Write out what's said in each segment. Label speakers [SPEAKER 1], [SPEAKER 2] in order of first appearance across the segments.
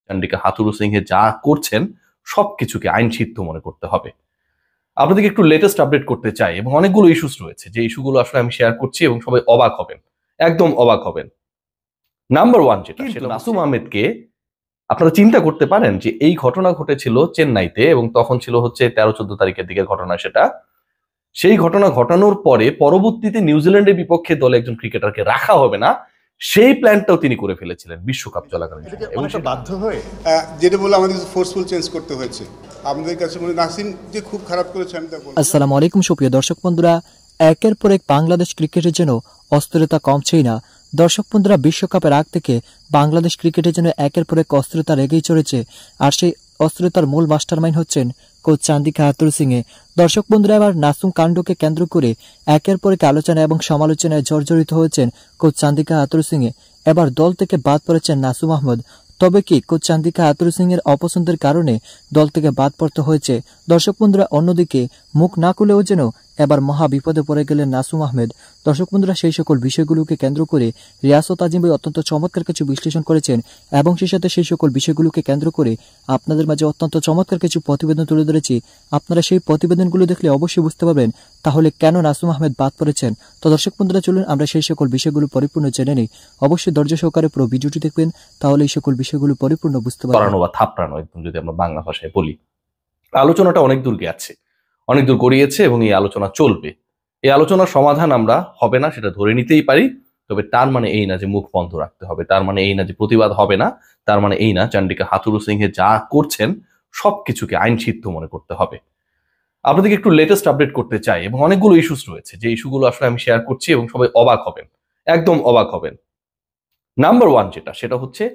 [SPEAKER 1] চান্ডিকা হাথুরুসিংহে যা করছেন সবকিছুকে আইন সিদ্ধ মনে করতে হবে। আপনাদেরকে একটু লেটেস্ট আপডেট করতে চাই এবং অনেকগুলো ইস্যুস রয়েছে যে ইস্যুগুলো আসলে আমি শেয়ার করছি এবং সবাই অবাক হবেন, একদম অবাক হবেন। নাম্বার ওয়ান যেটা, সেটা নাসুম আহমেদকে আপনারা চিন্তা করতে পারেন যে এই ঘটনা ঘটেছিল চেন্নাইতে এবং তখন ছিল হচ্ছে 13-14 তারিখের দিকে ঘটনা। সেটা সেই ঘটনা ঘটানোর পরে পরবর্তীতে নিউজিল্যান্ডের বিপক্ষে দলে একজন ক্রিকেটারকে রাখা হবে না, সেই প্ল্যানটাও তিনি করে ফেলেছিলেন বিশ্বকাপ চলাকালীন।
[SPEAKER 2] বাধ্য হয়ে যেটা বলে আমাদের ফোর্সফুল চেঞ্জ করতে হয়েছে। আমাদের কাছে মনে নাসিম যে খুব খারাপ করেছে আমি তা বলবো।
[SPEAKER 3] আসসালামু আলাইকুম সুপ্রিয় দর্শক বন্ধুরা, একের পর এক বাংলাদেশ ক্রিকেটের যেন অস্থিরতা কমছেই না। দর্শক বন্ধুরা, বিশ্বকাপের আগ থেকে বাংলাদেশ ক্রিকেটের জন্য একের পর এক অস্থিরতা লেগেই চলেছে, আর সেই অস্থিরতার মূল মাস্টারমাইন্ড হচ্ছেন কোচ চান্ডিকা হাথুরুসিংহে। দর্শক বন্ধুরা, এবার নাসুম কাণ্ডকে কেন্দ্র করে একের পর এক আলোচনা এবং সমালোচনায় জর্জরিত হয়েছেন কোচ চান্ডিকা হাথুরুসিংহে। এবার দল থেকে বাদ পড়েছেন নাসুম আহমেদ। তবে কি কোচ চান্ডিকা হাথুরুসিংহের অপছন্দের কারণে দল থেকে বাদ পড়তে হয়েছে? দর্শক বন্ধুরা, অন্যদিকে মুখ না খুলেও যেন এবার মহা বিপদে পড়ে গেলেন নাসুম আহমেদ। দর্শক বন্ধুরা, সেই সকল বিষয়গুলোকে কেন্দ্র করে রিয়াসত আজিম ভাই অত্যন্ত চমৎকার কিছু বিশ্লেষণ করেছেন এবং সেই সাথে সেই সকল বিষয়গুলোকে কেন্দ্র করে আপনাদের মাঝে অত্যন্ত চমৎকার কিছু প্রতিবেদন তুলে ধরেছি। আপনারা সেই প্রতিবেদনগুলো দেখলে অবশ্যই বুঝতে পারবেন তাহলে কেন নাসুম আহমেদ বাদ পড়েছেন। তো দর্শক বন্ধুরা, চলুন আমরা সেই সকল বিষয়গুলো পরিপূর্ণ জেনে নিই। অবশ্যই ধৈর্য সহকারে পুরো ভিডিওটি দেখবেন, তাহলে এই সকল বিষয়গুলো পরিপূর্ণ বুঝতে পারবেন।
[SPEAKER 1] বা থাপড়ানো একদম, যদি আমরা বাংলা ভাষায় বলি, আলোচনাটা অনেক দূর গেছে, অনেক দূর গড়িয়েছে এবং এই আলোচনা চলবে। এই আলোচনার সমাধান আমরা হবে না সেটা ধরে নিতেই পারি, তবে তার মানে এই না যে মুখ বন্ধ রাখতে হবে, তার মানে এই না যে প্রতিবাদ হবে না, তার মানে এই না চান্ডিকা হাথুরুসিংহে যা করছেন সবকিছুকে আইন সিদ্ধ মনে করতে হবে। আপনাদেরকে একটু লেটেস্ট আপডেট করতে চাই এবং অনেকগুলো ইস্যুস রয়েছে যে ইস্যুগুলো আসলে আমি শেয়ার করছি এবং সবাই অবাক হবেন, একদম অবাক হবেন। নাম্বার ওয়ান যেটা, সেটা হচ্ছে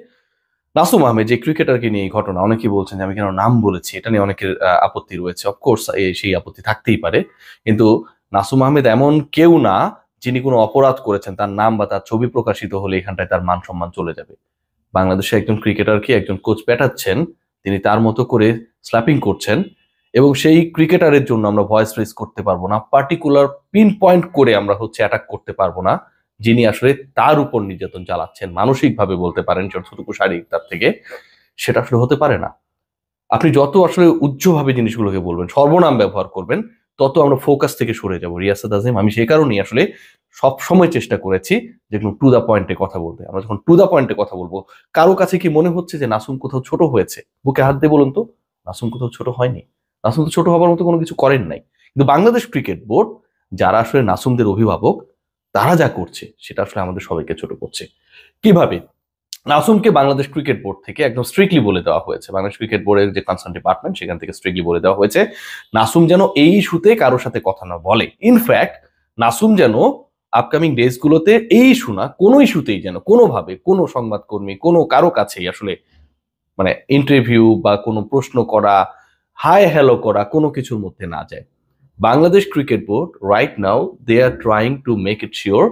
[SPEAKER 1] নাসুম আহমেদ যে ক্রিকেটারকে নিয়ে এই ঘটনা। অনেকেই বলছেন যে আমি কেন নাম বলেছি, এটা নিয়ে অনেকের আপত্তি রয়েছে। অফকোর্স সেই আপত্তি থাকতেই পারে, কিন্তু নাসুম আহমেদ এমন কেউ না যিনি কোনো অপরাধ করেছেন তার নাম বা তার ছবি প্রকাশিত হলে এখানটায় তার মান সম্মান চলে যাবে। বাংলাদেশে একজন ক্রিকেটারকে একজন কোচ পেটাচ্ছেন, তিনি তার মতো করে স্ল্যাপিং করছেন এবং সেই ক্রিকেটারের জন্য আমরা ভয়েস রেজ করতে পারবো না, পার্টিকুলার পিন পয়েন্ট করে আমরা অ্যাটাক করতে পারবো না, যিনি আসলে তার উপর নির্যাতন চালাচ্ছেন, মানসিকভাবে বলতে পারেন যতটুকু শারীরিক তার থেকে, সেটা আসলে হতে পারে না। আপনি যত আসলে উচ্চভাবে জিনিসগুলোকে বলবেন, সর্বনাম ব্যবহার করবেন, তত আমরা ফোকাস থেকে সরে যাব। রিয়াসাত আজিম, আমি সেই কারণেই আসলে সবসময় চেষ্টা করেছি যেগুলো টু দা পয়েন্টে কথা বলতে। আমরা যখন টু দা পয়েন্টে কথা বলবো, কারো কাছে কি মনে হচ্ছে যে নাসুম কোথাও ছোট হয়েছে? বুকে হাত দিয়ে বলুন তো, নাসুম কোথাও ছোট হয়নি। নাসুম তো ছোট হবার মতো কোনো কিছু করেন নাই। কিন্তু বাংলাদেশ ক্রিকেট বোর্ড, যারা আসলে নাসুমদের অভিভাবক, তারা যা করছে সেটা আসলে আমাদের সবাইকে ছোট করছে। কিভাবে? নাসুমকে বাংলাদেশ ক্রিকেট বোর্ড থেকে একদম স্ট্রিক্টলি বলে দেওয়া হয়েছে, বাংলাদেশ ক্রিকেট বোর্ডের যে কনসার্ন ডিপার্টমেন্ট সেখান থেকে স্ট্রিক্টলি বলে দেওয়া হয়েছে নাসুম যেন এই ইস্যুতে কারোর সাথে কথা না বলে। ইনফ্যাক্ট নাসুম যেন আপকামিং ডেজ গুলোতে এই ইস্যু না, কোনো ইস্যুতেই যেন কোনোভাবে কোনো সংবাদকর্মী কোনো কারো কাছেই আসলে মানে ইন্টারভিউ বা কোনো প্রশ্ন করা, হাই হ্যালো করা, কোনো কিছুর মধ্যে না যায়। Bangladesh cricket board right now they are trying to make it sure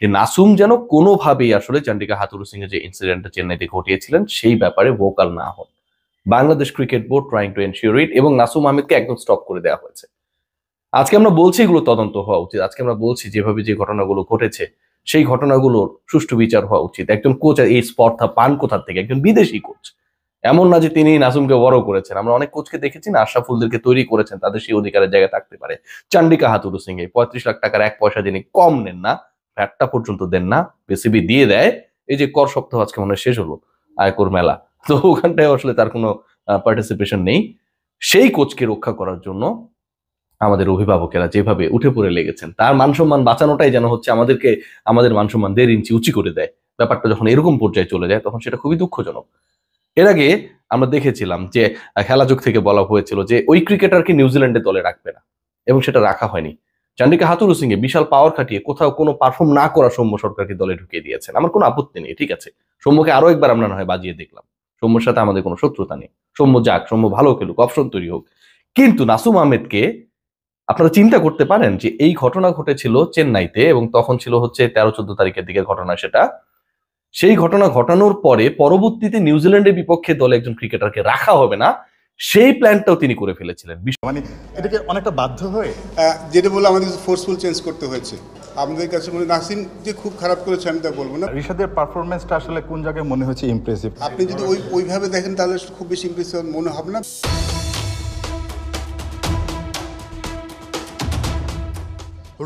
[SPEAKER 1] যে নাসুম যেন কোনোভাবেই আসলে চান্ডিকা হাথুরুসিংহে যে ইনসিডেন্টটা চেন্নাইতে ঘটিয়েছিলেন সেই ব্যাপারে ভোকাল না হন। Bangladesh cricket board trying to ensure it, এবং নাসুম আহমেদকে একদম স্টপ করে দেওয়া হয়েছে। আজকে আমরা বলছি এগুলো তদন্ত হওয়া উচিত, আজকে আমরা বলছি যেভাবে যে ঘটনাগুলো ঘটেছে সেই ঘটনাগুলোর সুষ্ঠু বিচার হওয়া উচিত। একজন কোচ এই স্পর্ধা পান কোথা থেকে? একজন বিদেশি কোচ, এমন না যে তিনি নাসুমকে বড় করেছেন। আমরা অনেক কোচকে দেখেছি না, আশরাফুলদেরকে তৈরি করেছেন, তাদের সেই অধিকারের জায়গায় থাকতে পারে। চান্ডিকা হাথুরুসিংহে 35 লাখ টাকার এক পয়সা যিনি কম নেন না, ভ্যাটটা পর্যন্ত দেন না, বিসিবি দিয়ে দেয়। এই যে কর সপ্তাহ আজকে মনে হয় শেষ হলো, আয়কর মেলা, তো ওখানটায় আসলে তার কোনো পার্টিসিপেশন নেই। সেই কোচকে রক্ষা করার জন্য আমাদের অভিভাবকেরা যেভাবে উঠে পড়ে লেগেছেন, তার মান সম্মান বাঁচানোটাই যেন হচ্ছে আমাদেরকে আমাদের মান সম্মান 1.5 ইঞ্চি উঁচি করে দেয়। ব্যাপারটা যখন এরকম পর্যায়ে চলে যায় তখন সেটা খুবই দুঃখজনক। এর আগে আমরা দেখেছিলাম যে খেলাযোগ থেকে বলা হয়েছিল যে ওই ক্রিকেটারকে নিউজিল্যান্ডের দলে রাখবে না, এবং সেটা রাখা হয়নি। চান্ডিকা হাথুরুসিংহে বিশাল পাওয়ার খাটিয়ে কোথাও কোনো পারফর্ম না করা সৌম্য সরকারকে দলে ঢুকিয়ে দিয়েছেন। আমার কোনো আপত্তি নেই, ঠিক আছে, সৌম্যকে আরো একবার আমরা না হয় বাজিয়ে দেখলাম, সৌম্যর সাথে আমাদের কোনো শত্রুতা নেই, সৌম্য যাক, সৌম্য ভালো খেলুক, অপশন তৈরি হোক। কিন্তু নাসুম আহমেদকে আপনারা চিন্তা করতে পারেন যে এই ঘটনা ঘটেছিল চেন্নাইতে এবং তখন ছিল হচ্ছে 13-14 তারিখের দিকে ঘটনা। সেটা সেই ঘটনা ঘটানোর পরে পরবর্তীতে নিউজিল্যান্ডের বিপক্ষে দলে একজন ক্রিকেটারকে রাখা হবে না, সেই প্ল্যানটাও তিনি করে ফেলেছিলেন।
[SPEAKER 2] মানে এটাকে অনেকটা বাধ্য হয়ে যেটা বলে আমাদের ফোর্সফুল চেঞ্জ করতে হয়েছে। আমাদের কাছে মনে হয় নাসিম যে খুব খারাপ করেছে আমি তা বলবো না।
[SPEAKER 4] রিশাদের পারফরমেন্সটা আসলে কোন জায়গায় মনে হচ্ছে ইমপ্রেসিভ?
[SPEAKER 2] আপনি যদি ওইভাবে দেখেন তাহলে খুব বেশি ইমপ্রেসিভ মনে হবে না।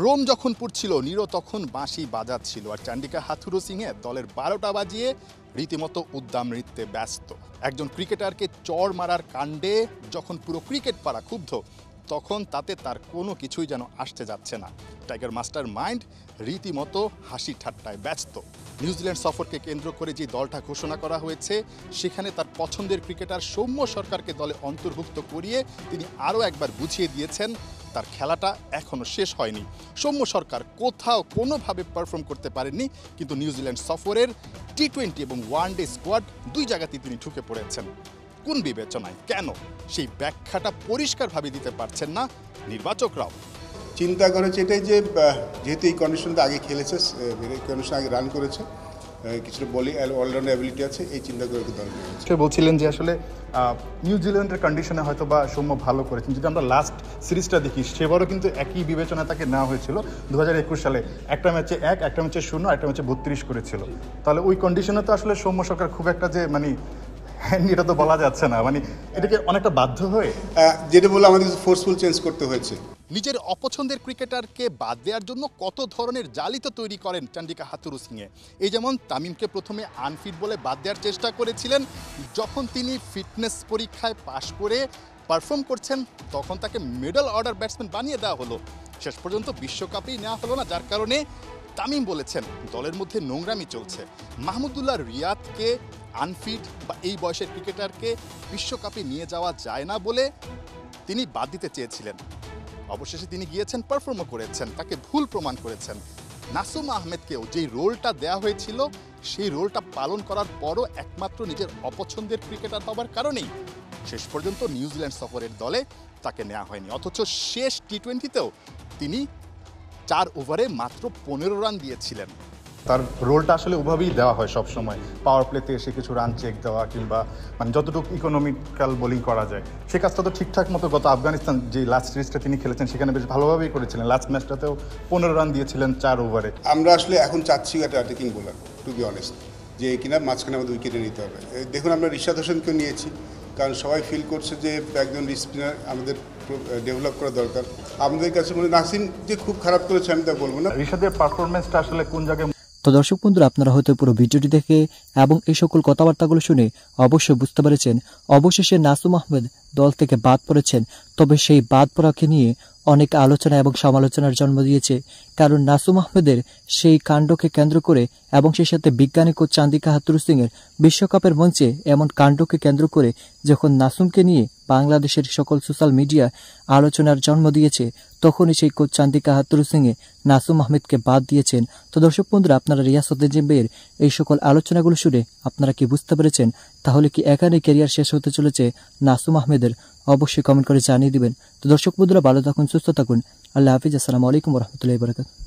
[SPEAKER 5] রোম যখন পুড়ছিল নিরো তখন বাঁশি বাজাচ্ছিল, আর চান্ডিকা হাথুরুসিংহে দলের 12টা বাজিয়ে রীতিমতো উদ্দাম নৃত্যে ব্যস্ত। একজন ক্রিকেটারকে চড় মারার কাণ্ডে যখন পুরো ক্রিকেট পাড়া ক্ষুব্ধ, তখন তাতে তার কোনো কিছুই যেন আসতে যাচ্ছে না। টাইগার মাস্টার মাইন্ড রীতিমতো হাসি ঠাট্টায় ব্যস্ত। নিউজিল্যান্ড সফরকে কেন্দ্র করে যে দলটা ঘোষণা করা হয়েছে, সেখানে তার পছন্দের ক্রিকেটার সৌম্য সরকারকে দলে অন্তর্ভুক্ত করিয়ে তিনি আরও একবার বুঝিয়ে দিয়েছেন তার খেলাটা এখনও শেষ হয়নি। সৌম্য সরকার কোথাও কোনোভাবে পারফর্ম করতে পারেননি, কিন্তু নিউজিল্যান্ড সফরের টি-20 এবং ওয়ানডে স্কোয়াড দুই জায়গাতেই তিনি ঢুকে পড়েছেন। কোন বিবেচনায়, কেন, সেই ব্যাখ্যাটা পরিষ্কারভাবে দিতে পারছেন না নির্বাচকরাও।
[SPEAKER 2] চিন্তা করেছে এটাই যে যেহেতু এই কন্ডিশনটা আগে খেলেছে, এই কন্ডিশন আগে রান করেছে, কিছুটা বলি অলরাউন্ড অ্যাবিলিটি আছে, এই চিন্তা করে দল নিয়েছে।
[SPEAKER 4] সে বলছিলেন যে আসলে নিউজিল্যান্ডের কন্ডিশনে হয়তো বা সৌম্য ভালো করেছেন। যদি আমরা লাস্ট সিরিজটা দেখি, সেবারও কিন্তু একই বিবেচনা তাকে নেওয়া হয়েছিল 2021 সালে। একটা ম্যাচে 1, একটা ম্যাচে 0, একটা ম্যাচে 32 করেছিল। তাহলে ওই কন্ডিশনে তো আসলে সৌম্য সরকার খুব একটা যে মানে এটা তো বলা যাচ্ছে না, মানে এটাকে অনেকটা বাধ্য হয়ে
[SPEAKER 2] যেটা বলে আমাদের ফোর্সফুল চেঞ্জ করতে হয়েছে।
[SPEAKER 5] নিজের অপছন্দের ক্রিকেটারকে বাদ দেওয়ার জন্য কত ধরনের জালি তো তৈরি করেন চান্ডিকা হাথুরুসিংহে। এই যেমন তামিমকে প্রথমে আনফিট বলে বাদ দেওয়ার চেষ্টা করেছিলেন, যখন তিনি ফিটনেস পরীক্ষায় পাশ করে পারফর্ম করছেন তখন তাকে মিডল অর্ডার ব্যাটসম্যান বানিয়ে দেওয়া হলো। শেষ পর্যন্ত বিশ্বকাপেই নেওয়া হলো না, যার কারণে তামিম বলেছেন দলের মধ্যে নোংরামি চলছে। মাহমুদুল্লাহ রিয়াদকে আনফিট বা এই বয়সের ক্রিকেটারকে বিশ্বকাপে নিয়ে যাওয়া যায় না বলে তিনি বাদ দিতে চেয়েছিলেন। অবশেষে তিনি গিয়েছেন, পারফর্মও করেছেন, তাকে ভুল প্রমাণ করেছেন। নাসুম আহমেদকেও যেই রোলটা দেওয়া হয়েছিল, সেই রোলটা পালন করার পরও একমাত্র নিজের অপছন্দের ক্রিকেটার হওয়ার কারণেই শেষ পর্যন্ত নিউজিল্যান্ড সফরের দলে তাকে নেওয়া হয়নি। অথচ শেষ টি-20তেও তিনি 4 ওভারে মাত্র 15 রান দিয়েছিলেন।
[SPEAKER 4] তার রোলটা আসলে ওভাবেই দেওয়া হয় সব সময়, পাওয়ার প্লেতে এসে কিছু রান চেক দেওয়া কিংবা মানে যতটুকু ইকোনমিক্যাল বোলিং করা যায় সে কাজটা তো ঠিকঠাক মতো গত আফগানিস্তান যে লাস্ট সিরিজটা তিনি খেলেছেন সেখানে বেশ ভালোভাবেই করেছিলেন। লাস্ট ম্যাচটাতেও 15 রান দিয়েছিলেন 4 ওভারে।
[SPEAKER 2] আমরা আসলে এখন চাচ্ছি একটা attacking bowler, to be honest, যে কিনা মাঝখানে আমাদের উইকেটে নিতে হবে। দেখুন আমরা রিশাদ হোসেনকেও নিয়েছি, কারণ সবাই ফিল করছে যে একজন স্পিনার আমাদের ডেভেলপ করা দরকার। আমাদের কাছে মনে হয় নাসিম যে খুব খারাপ করেছে আমি তা বলবো না।
[SPEAKER 4] রিশাদের পারফরমেন্সটা আসলে কোন জায়গায়?
[SPEAKER 3] তো দর্শক বন্ধুরা, আপনারা হয়তো পুরো ভিডিওটি দেখে এবং এই সকল কথাবার্তাগুলো শুনে অবশ্যই বুঝতে পেরেছেন অবশেষে নাসুম আহমেদ দল থেকে বাদ পড়েছেন। তবে সেই বাদ পড়াকে নিয়ে অনেক আলোচনা এবং সমালোচনার জন্ম দিয়েছে, কারণ নাসুম আহমেদের সেই কাণ্ডকে কেন্দ্র করে এবং সেই সাথে বিজ্ঞানী কোচ চান্দিকা হাথুরুসিংহের বিশ্বকাপের মঞ্চে এমন কাণ্ডকে কেন্দ্র করে যখন নাসুমকে নিয়ে বাংলাদেশের সকল সোশ্যাল মিডিয়া আলোচনার জন্ম দিয়েছে, তখনই সেই কোচ চান্দিকা হাথুরুসিংহে নাসুম আহমেদকে বাদ দিয়েছেন। তো দর্শক বন্ধুরা, আপনারা রিয়াসউদ্দিনের এই সকল আলোচনাগুলো শুনে আপনারা কি বুঝতে পেরেছেন? তাহলে কি এখানে ক্যারিয়ার শেষ হতে চলেছে নাসুম আহমেদের? অবশ্যই কমেন্ট করে জানিয়ে দিবেন। তো দর্শক বন্ধুরা, ভালো থাকুন, সুস্থ থাকুন। আল্লাহ হাফিজ। আসসালামু আলাইকুম ওয়া রাহমাতুল্লাহি ওয়া বারাকাতুহু।